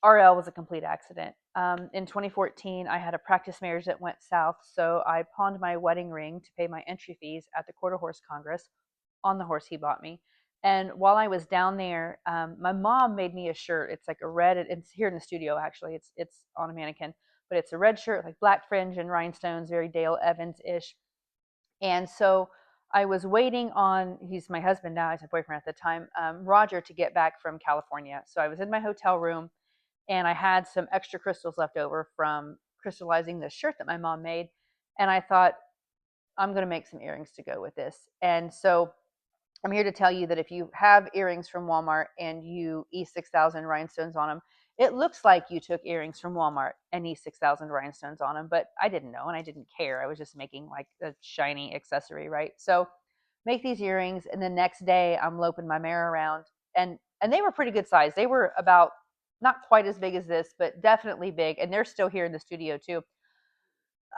RL was a complete accident. In 2014, I had a practice marriage that went south, so I pawned my wedding ring to pay my entry fees at the Quarter Horse Congress on the horse he bought me. And while I was down there, my mom made me a shirt. It's like a red. It's here in the studio actually. It's on a mannequin, but it's a red shirt, like black fringe and rhinestones, very Dale Evans ish. And so I was waiting on, he's my husband now, he's my boyfriend at the time, Roger, to get back from California. So I was in my hotel room and I had some extra crystals left over from crystallizing this shirt that my mom made. And I thought, I'm going to make some earrings to go with this. And so I'm here to tell you that if you have earrings from Walmart and you E6000 rhinestones on them, it looks like you took earrings from Walmart and E6000 rhinestones on them, but I didn't know and I didn't care. I was just making like a shiny accessory, right? So make these earrings, and the next day I'm loping my mare around, and they were pretty good size. They were about not quite as big as this, but definitely big, and they're still here in the studio too.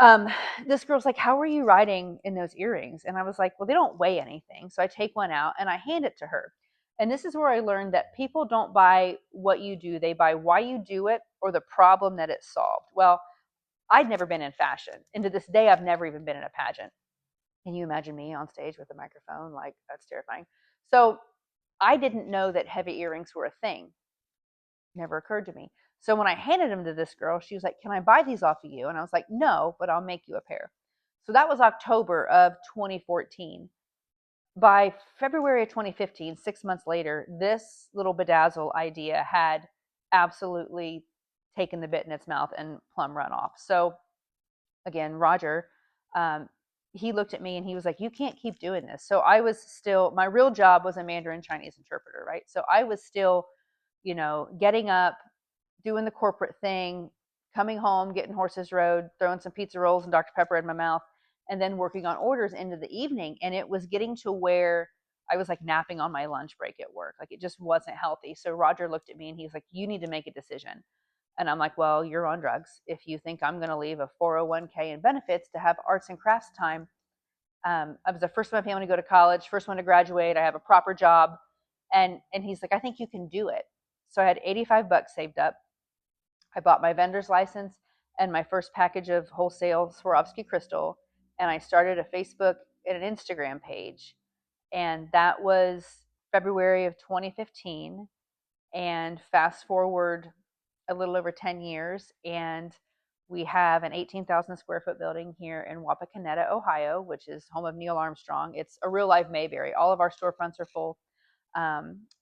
um, this girl's like, "How are you riding in those earrings?" And I was like, "Well, they don't weigh anything." So I take one out and I hand it to her. And this is where I learned that people don't buy what you do, they buy why you do it or the problem that it solved. Well, I'd never been in fashion. And to this day, I've never even been in a pageant. Can you imagine me on stage with a microphone? Like, that's terrifying. So I didn't know that heavy earrings were a thing. Never occurred to me. So when I handed them to this girl, she was like, "Can I buy these off of you?" And I was like, "No, but I'll make you a pair." So that was October of 2014. By February of 2015, 6 months later, this little bedazzle idea had absolutely taken the bit in its mouth and plumb run off. So again, Roger, um, he looked at me and he was like, "You can't keep doing this." So I was still, my real job was a Mandarin Chinese interpreter, right? So I was still, getting up, doing the corporate thing, coming home, getting horses rode, throwing some pizza rolls and Dr. Pepper in my mouth, and then working on orders into the evening. And it was getting to where I was like napping on my lunch break at work. Like it just wasn't healthy. So Roger looked at me and he's like, "You need to make a decision." And I'm like, "Well, you're on drugs. If you think I'm going to leave a 401k and benefits to have arts and crafts time." I was the first one in my family to go to college, first one to graduate. I have a proper job. And he's like, "I think you can do it." So I had 85 bucks saved up. I bought my vendor's license and my first package of wholesale Swarovski crystal, and I started a Facebook and an Instagram page. And that was February of 2015. And fast forward a little over 10 years, and we have an 18,000 square foot building here in Wapakoneta, Ohio, which is home of Neil Armstrong. It's a real life Mayberry. All of our storefronts are full.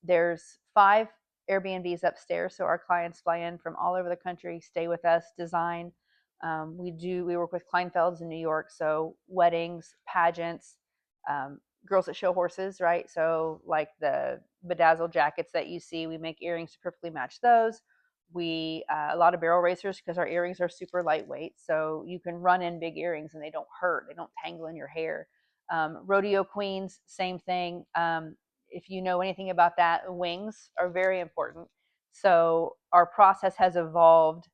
There's 5 Airbnbs upstairs, so our clients fly in from all over the country, stay with us, design. We work with Kleinfelds in New York, so weddings, pageants, girls that show horses, right? So like the bedazzled jackets that you see, we make earrings to perfectly match those. We a lot of barrel racers because our earrings are super lightweight, so you can run in big earrings and they don't hurt, they don't tangle in your hair. Rodeo queens, same thing. If you know anything about that, wings are very important. So our process has evolved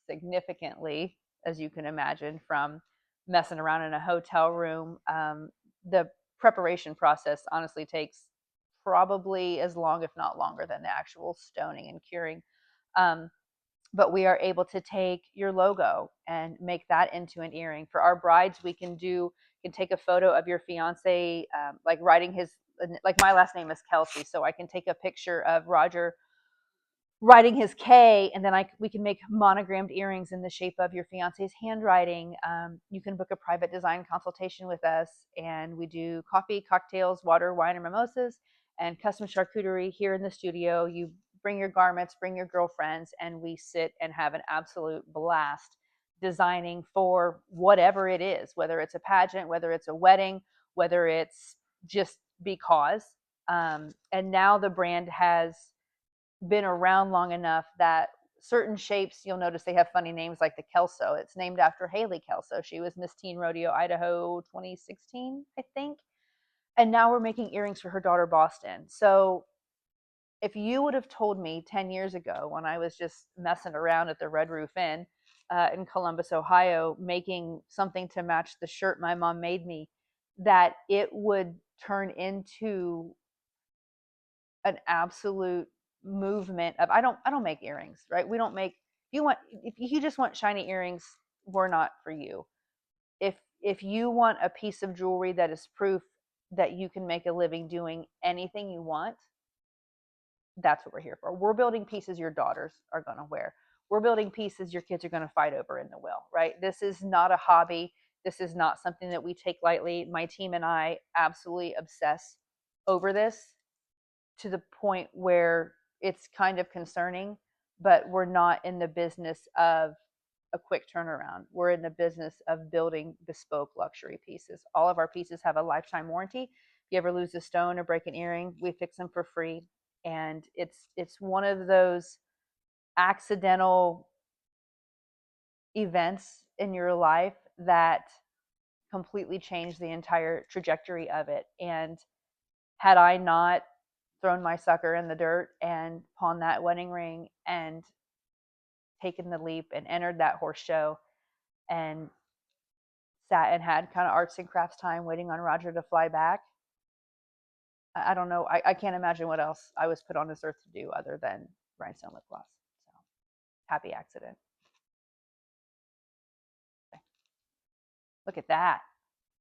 significantly, as you can imagine, from messing around in a hotel room. The preparation process honestly takes probably as long, if not longer, than the actual stoning and curing. Um, but we are able to take your logo and make that into an earring. For our brides, we can take a photo of your fiance, like writing his, like my last name is Kelsey, so I can take a picture of Roger writing his K, and then we can make monogrammed earrings in the shape of your fiance's handwriting. You can book a private design consultation with us, and we do coffee, cocktails, water, wine, and mimosas, and custom charcuterie here in the studio. You bring your garments, bring your girlfriends, and we sit and have an absolute blast designing for whatever it is, whether it's a pageant, whether it's a wedding, whether it's just because. And now the brand has been around long enough that certain shapes, you'll notice they have funny names like the Kelso. It's named after Haley Kelso. She was Miss Teen Rodeo Idaho 2016, I think. And now we're making earrings for her daughter, Boston. So if you would have told me 10 years ago when I was just messing around at the Red Roof Inn in Columbus, Ohio, making something to match the shirt my mom made me, that it would turn into an absolute movement of I don't make earrings, right? We don't make if you just want shiny earrings, we're not for you. If you want a piece of jewelry that is proof that you can make a living doing anything you want, that's what we're here for. We're building pieces your daughters are going to wear. We're building pieces your kids are going to fight over in the will, right? This is not a hobby. This is not something that we take lightly. My team and I absolutely obsess over this to the point where it's kind of concerning, but we're not in the business of a quick turnaround. We're in the business of building bespoke luxury pieces. All of our pieces have a lifetime warranty. If you ever lose a stone or break an earring, we fix them for free. And it's one of those accidental events in your life that completely changed the entire trajectory of it. And had I not thrown my sucker in the dirt and pawned that wedding ring and taken the leap and entered that horse show and sat and had kind of arts and crafts time waiting on Roger to fly back, I don't know. I can't imagine what else I was put on this earth to do other than rhinestone lip gloss. So happy accident. Okay. Look at that.